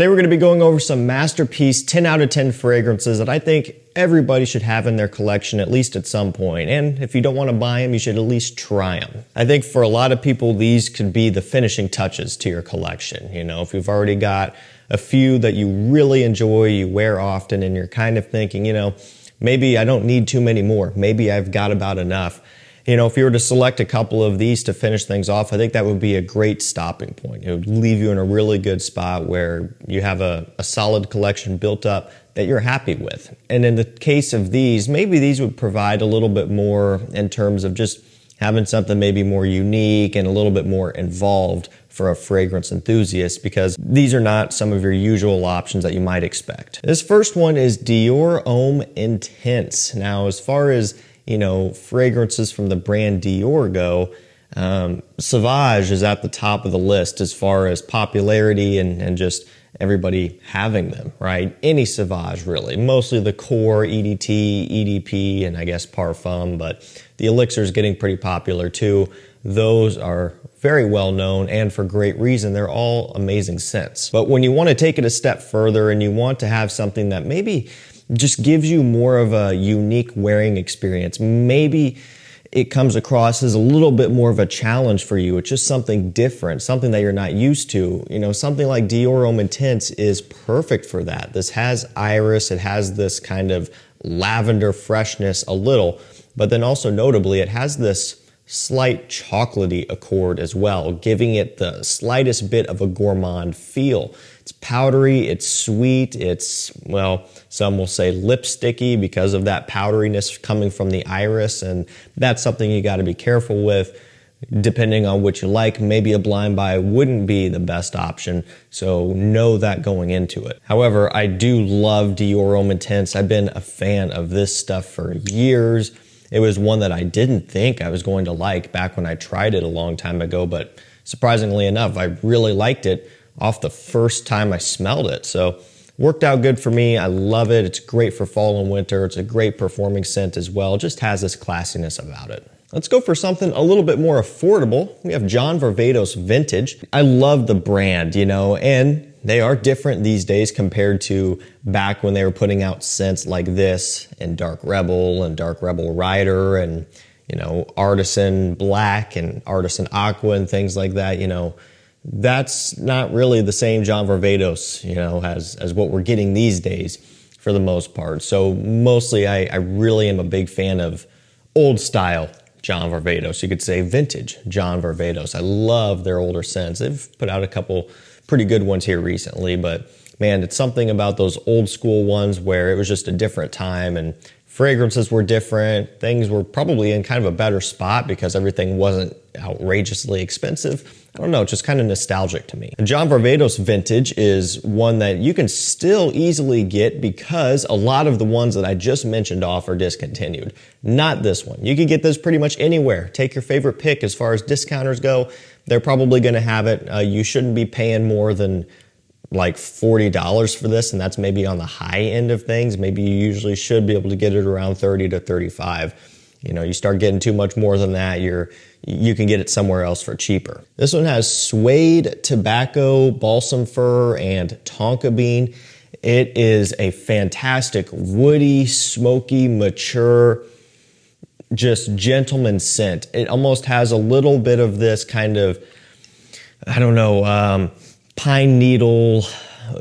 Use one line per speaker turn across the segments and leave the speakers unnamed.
Today we're going to be going over some masterpiece 10 out of 10 fragrances that I think everybody should have in their collection at least at some point. And if you don't want to buy them, you should at least try them. I think for a lot of people, these could be the finishing touches to your collection. You know, if you've already got a few that you really enjoy, you wear often, and you're kind of thinking, you know, maybe I don't need too many more. Maybe I've got about enough. You know, if you were to select a couple of these to finish things off, I think that would be a great stopping point. It would leave you in a really good spot where you have a solid collection built up that you're happy with. And in the case of these, maybe these would provide a little bit more in terms of just having something maybe more unique and a little bit more involved for a fragrance enthusiast, because these are not some of your usual options that you might expect. This first one is Dior Homme Intense. Now, as far as you know, fragrances from the brand Dior go, Sauvage is at the top of the list as far as popularity and just everybody having them, right? Any Sauvage, really. Mostly the core, EDT, EDP, and I guess Parfum, but the Elixir is getting pretty popular too. Those are very well known, and for great reason. They're all amazing scents. But when you want to take it a step further and you want to have something that maybe just gives you more of a unique wearing experience, maybe it comes across as a little bit more of a challenge for you. It's just something different, something that you're not used to. You know, something like Dior Homme Intense is perfect for that. This has iris, it has this kind of lavender freshness a little, but then also notably it has this slight chocolatey accord as well, giving it the slightest bit of a gourmand feel. It's powdery, it's sweet, it's, well, some will say lipsticky because of that powderiness coming from the iris, and that's something you got to be careful with. Depending on what you like, maybe a blind buy wouldn't be the best option, so know that going into it. However, I do love Dior Homme Intense. I've been a fan of this stuff for years. It was one that I didn't think I was going to like back when I tried it a long time ago, but surprisingly enough, I really liked it off the first time I smelled it. So worked out good for me. I love it. It's great for fall and winter. It's a great performing scent as well. It just has this classiness about it. Let's go for something a little bit more affordable. We have John Varvatos Vintage. I love the brand, you know, and they are different these days compared to back when they were putting out scents like this and Dark Rebel and Dark Rebel Rider and, you know, Artisan Black and Artisan Aqua and things like that. You know, that's not really the same John Varvatos, you know, as what we're getting these days for the most part. So mostly I really am a big fan of old style John Varvatos. You could say vintage John Varvatos. I love their older scents. They've put out a couple pretty good ones here recently, but man, it's something about those old school ones where it was just a different time and fragrances were different. Things were probably in kind of a better spot because everything wasn't outrageously expensive. I don't know, it's just kind of nostalgic to me. John Varvatos Vintage is one that you can still easily get because a lot of the ones that I just mentioned off are discontinued. Not this one. You can get this pretty much anywhere. Take your favorite pick as far as discounters go. They're probably going to have it. You shouldn't be paying more than like $40 for this, and that's maybe on the high end of things. Maybe you usually should be able to get it around $30 to $35. You know, you start getting too much more than that, you can get it somewhere else for cheaper. This one has suede, tobacco, balsam fir, and tonka bean. It is a fantastic woody, smoky, mature, just gentleman scent. It almost has a little bit of this kind of, I don't know, pine needle,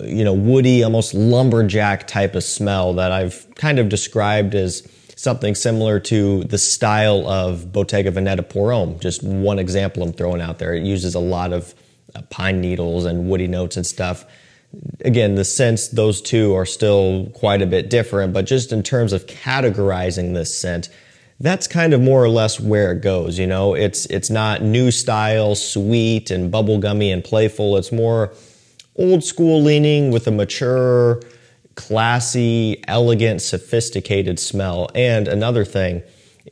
you know, woody, almost lumberjack type of smell that I've kind of described as something similar to the style of Bottega Veneta Pour Homme. Just one example I'm throwing out there. It uses a lot of pine needles and woody notes and stuff. Again, the scents, those two are still quite a bit different, but just in terms of categorizing this scent, that's kind of more or less where it goes. You know, it's not new style, sweet and bubblegummy and playful. It's more old school leaning with a mature, classy, elegant, sophisticated smell. And another thing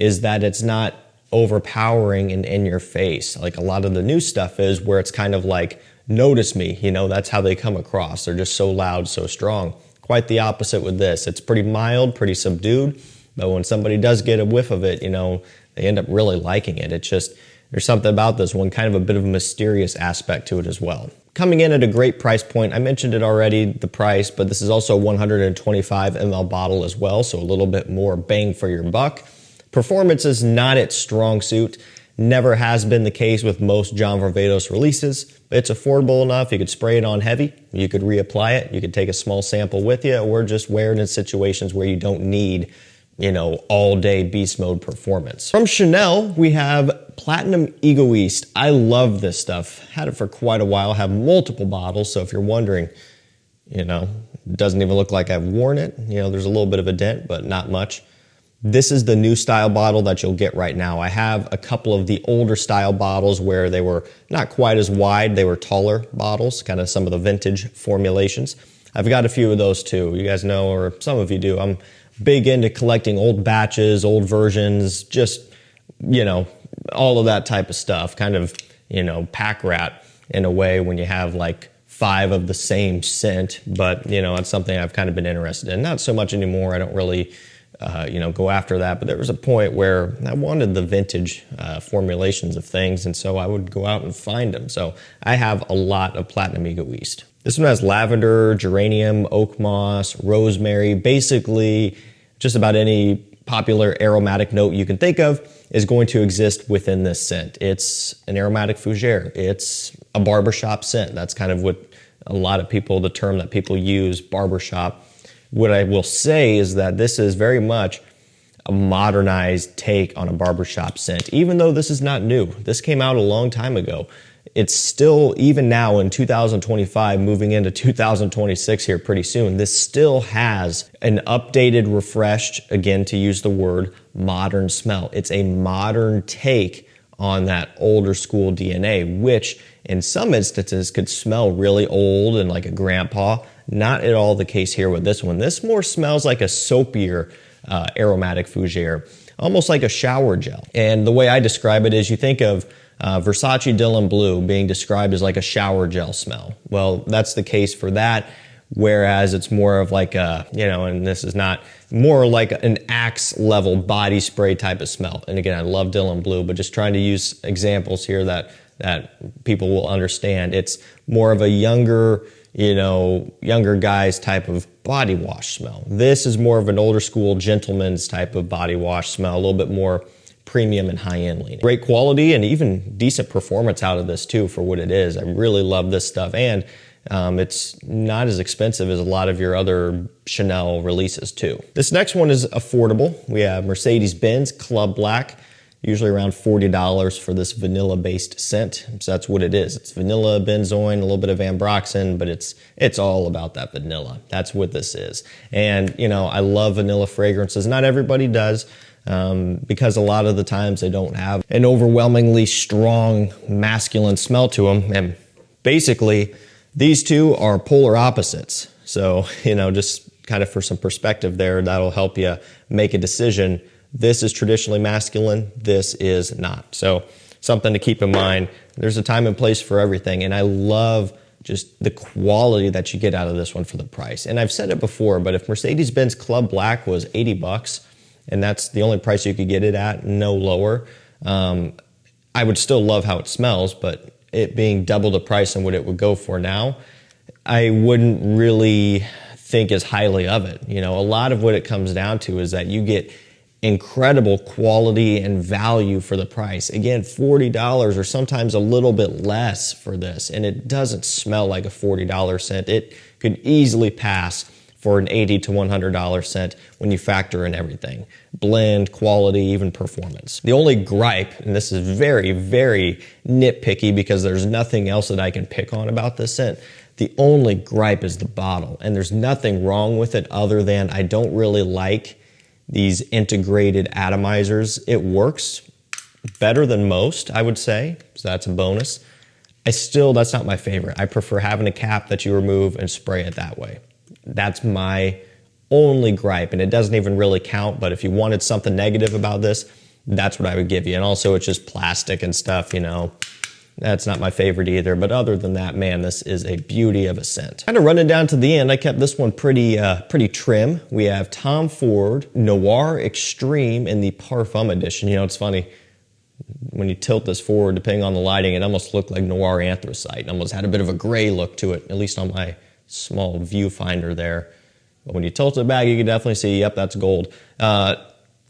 is that it's not overpowering and in your face like a lot of the new stuff is, where it's kind of like, notice me, you know, that's how they come across. They're just so loud, so strong. Quite the opposite with this. It's pretty mild, pretty subdued, but when somebody does get a whiff of it, you know, they end up really liking it. It's just, there's something about this one, kind of a bit of a mysterious aspect to it as well. coming in at a great price point. I mentioned it already, the price, but this is also a 125 ml bottle as well, so a little bit more bang for your buck. Performance is not its strong suit. Never has been the case with most John Varvatos releases. It's affordable enough. You could spray it on heavy. You could reapply it. You could take a small sample with you, or just wear it in situations where you don't need, you know, all-day beast mode performance. From Chanel, we have Platinum Egoiste. I love this stuff. Had it for quite a while. Have multiple bottles, so if you're wondering, you know, it doesn't even look like I've worn it. You know, there's a little bit of a dent, but not much. This is the new style bottle that you'll get right now. I have a couple of the older style bottles where they were not quite as wide. They were taller bottles, kind of some of the vintage formulations. I've got a few of those too. You guys know, or some of you do, I'm big into collecting old batches, old versions, just, you know, all of that type of stuff. Kind of, you know, pack rat in a way when you have like 5 of the same scent. But, you know, it's something I've kind of been interested in. Not so much anymore. I don't really you know, go after that. But there was a point where I wanted the vintage formulations of things, and so I would go out and find them. So I have a lot of Platinum Egoiste. This one has lavender, geranium, oak moss, rosemary. Basically, just about any popular aromatic note you can think of is going to exist within this scent. It's an aromatic fougere. It's a barbershop scent. That's kind of what a lot of people, the term that people use, barbershop. What I will say is that this is very much a modernized take on a barbershop scent, even though this is not new. This came out a long time ago. It's still, even now in 2025, moving into 2026 here pretty soon, this still has an updated, refreshed, again, to use the word, modern smell. It's a modern take on that older school DNA, which in some instances could smell really old and like a grandpa. Not at all the case here with this one. This more smells like a soapier aromatic fougere, almost like a shower gel. And the way I describe it is you think of Versace Dylan Blue being described as like a shower gel smell. Well, that's the case for that, whereas it's more of like a, you know, and this is not, more like an Axe level body spray type of smell. And again, I love Dylan Blue, but just trying to use examples here that people will understand. It's more of a younger, you know, younger guys type of body wash smell. This is more of an older school gentleman's type of body wash smell, a little bit more premium and high-end leaning. Great quality and even decent performance out of this too for what it is. I really love this stuff, and it's not as expensive as a lot of your other Chanel releases too. This next one is affordable. We have Mercedes-Benz Club Black. Usually around $40 for this vanilla-based scent. So that's what it is. It's vanilla, benzoin, a little bit of ambroxan, but it's all about that vanilla. That's what this is. And, you know, I love vanilla fragrances. Not everybody does, because a lot of the times they don't have an overwhelmingly strong masculine smell to them. And basically, these two are polar opposites. So, you know, just kind of for some perspective there, that'll help you make a decision. This is traditionally masculine, this is not. So something to keep in mind. There's a time and place for everything, and I love just the quality that you get out of this one for the price. And I've said it before, but if Mercedes-Benz Club Black was 80 bucks, and that's the only price you could get it at, no lower, I would still love how it smells, but it being double the price and what it would go for now, I wouldn't really think as highly of it. You know, a lot of what it comes down to is that you get incredible quality and value for the price. Again, $40 or sometimes a little bit less for this, and it doesn't smell like a $40 scent. It could easily pass for an $80 to $100 scent when you factor in everything. Blend, quality, even performance. The only gripe, and this is very, very nitpicky because there's nothing else that I can pick on about this scent, the only gripe is the bottle, and there's nothing wrong with it other than I don't really like these integrated atomizers. It works better than most, I would say, so that's a bonus. That's not my favorite. I prefer having a cap that you remove and spray it that way. That's my only gripe, and it doesn't even really count, but if you wanted something negative about this, that's what I would give you. And also it's just plastic and stuff, you know. That's not my favorite either, but other than that, man, this is a beauty of a scent. Kind of running down to the end, I kept this one pretty trim. We have Tom Ford Noir Extreme in the Parfum edition. You know, it's funny. when you tilt this forward, depending on the lighting, it almost looked like Noir anthracite. It almost had a bit of a gray look to it, at least on my small viewfinder there. But when you tilt it back, you can definitely see, yep, that's gold.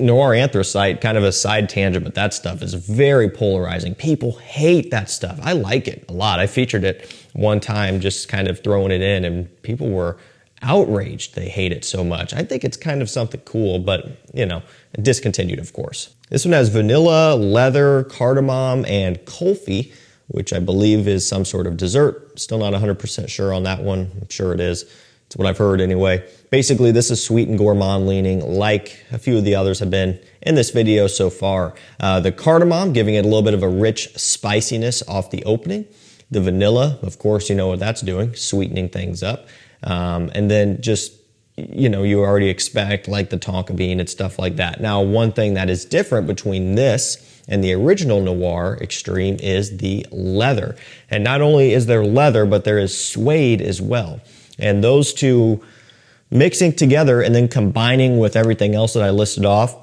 Noir anthracite, kind of a side tangent, but that stuff is very polarizing. People hate that stuff. I like it a lot. I featured it one time, just kind of throwing it in, and people were outraged they hate it so much. I think it's kind of something cool, but, you know, discontinued, of course. This one has vanilla, leather, cardamom, and kulfi, which I believe is some sort of dessert. Still not 100% sure on that one. I'm sure it is. It's what I've heard anyway. Basically, this is sweet and gourmand leaning, like a few of the others have been in this video so far. The cardamom, giving it a little bit of a rich spiciness off the opening. The vanilla, of course, you know what that's doing, sweetening things up. And then just, you know, you already expect like the tonka bean and stuff like that. Now, one thing that is different between this and the original Noir Extreme is the leather. And not only is there leather, but there is suede as well. And those two mixing together and then combining with everything else that I listed off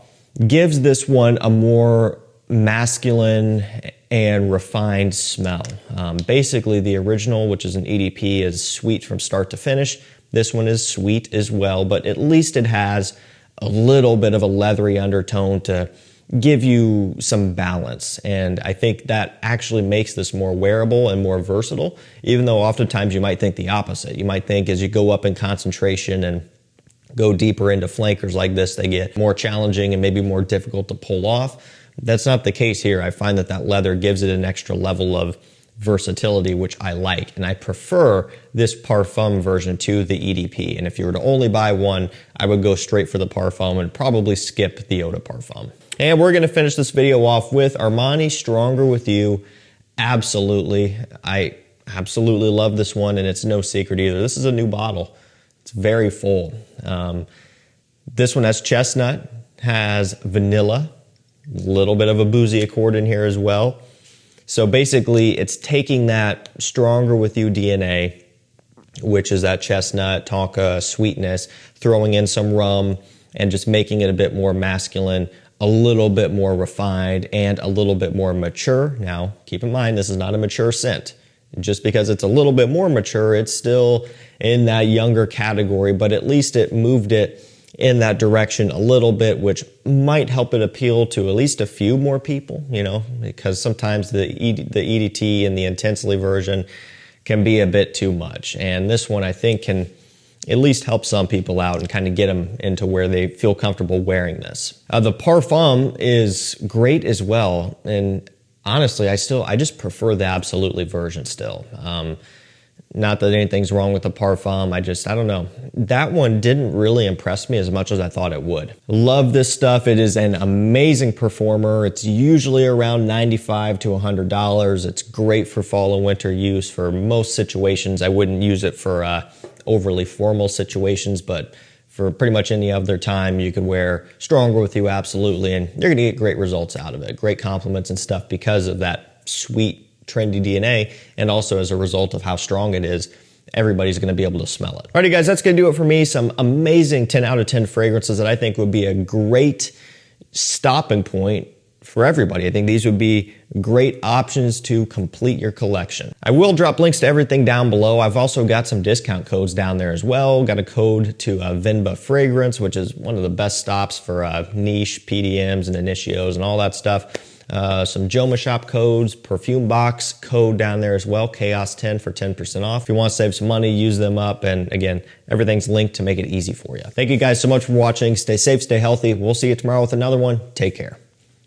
gives this one a more masculine and refined smell. Basically, the original, which is an EDP, is sweet from start to finish. This one is sweet as well, but at least it has a little bit of a leathery undertone to give you some balance. And I think that actually makes this more wearable and more versatile, even though oftentimes you might think the opposite. You might think as you go up in concentration and go deeper into flankers like this, they get more challenging and maybe more difficult to pull off. That's not the case here. I find that that leather gives it an extra level of versatility, which I like. And I prefer this Parfum version to the EDP. And if you were to only buy one, I would go straight for the Parfum and probably skip the Eau de Parfum. And we're going to finish this video off with Armani Stronger With You. Absolutely. I absolutely love this one, and it's no secret either. This is a new bottle. It's very full. This one has chestnut, has vanilla, a little bit of a boozy accord in here as well. So basically, it's taking that Stronger With You DNA, which is that chestnut, tonka, sweetness, throwing in some rum, and just making it a bit more masculine, a little bit more refined, and a little bit more mature. Now, keep in mind, this is not a mature scent. Just because it's a little bit more mature, it's still in that younger category, but at least it moved it in that direction a little bit, which might help it appeal to at least a few more people, you know, because sometimes the EDT and the intensely version can be a bit too much. And this one, I think, can at least help some people out and kind of get them into where they feel comfortable wearing this. The Parfum is great as well. And honestly, I just prefer the Absolutely version still. Not that anything's wrong with the Parfum. I don't know. That one didn't really impress me as much as I thought it would. Love this stuff. It is an amazing performer. It's usually around $95 to $100. It's great for fall and winter use for most situations. I wouldn't use it for overly formal situations, but for pretty much any other time, you could wear Stronger With You, absolutely, and you're going to get great results out of it. Great compliments and stuff because of that sweet, trendy DNA, and also as a result of how strong it is, everybody's going to be able to smell it. Alrighty guys, that's going to do it for me. Some amazing 10 out of 10 fragrances that I think would be a great stopping point for everybody. I think these would be great options to complete your collection. I will drop links to everything down below. I've also got some discount codes down there as well. Got a code to Vinba Fragrance, which is one of the best stops for niche PDMs and initios and all that stuff. Some Joma Shop codes, Perfume Box code down there as well, Chaos10 for 10% off. If you want to save some money, use them up. And again, everything's linked to make it easy for you. Thank you guys so much for watching. Stay safe, stay healthy. We'll see you tomorrow with another one. Take care.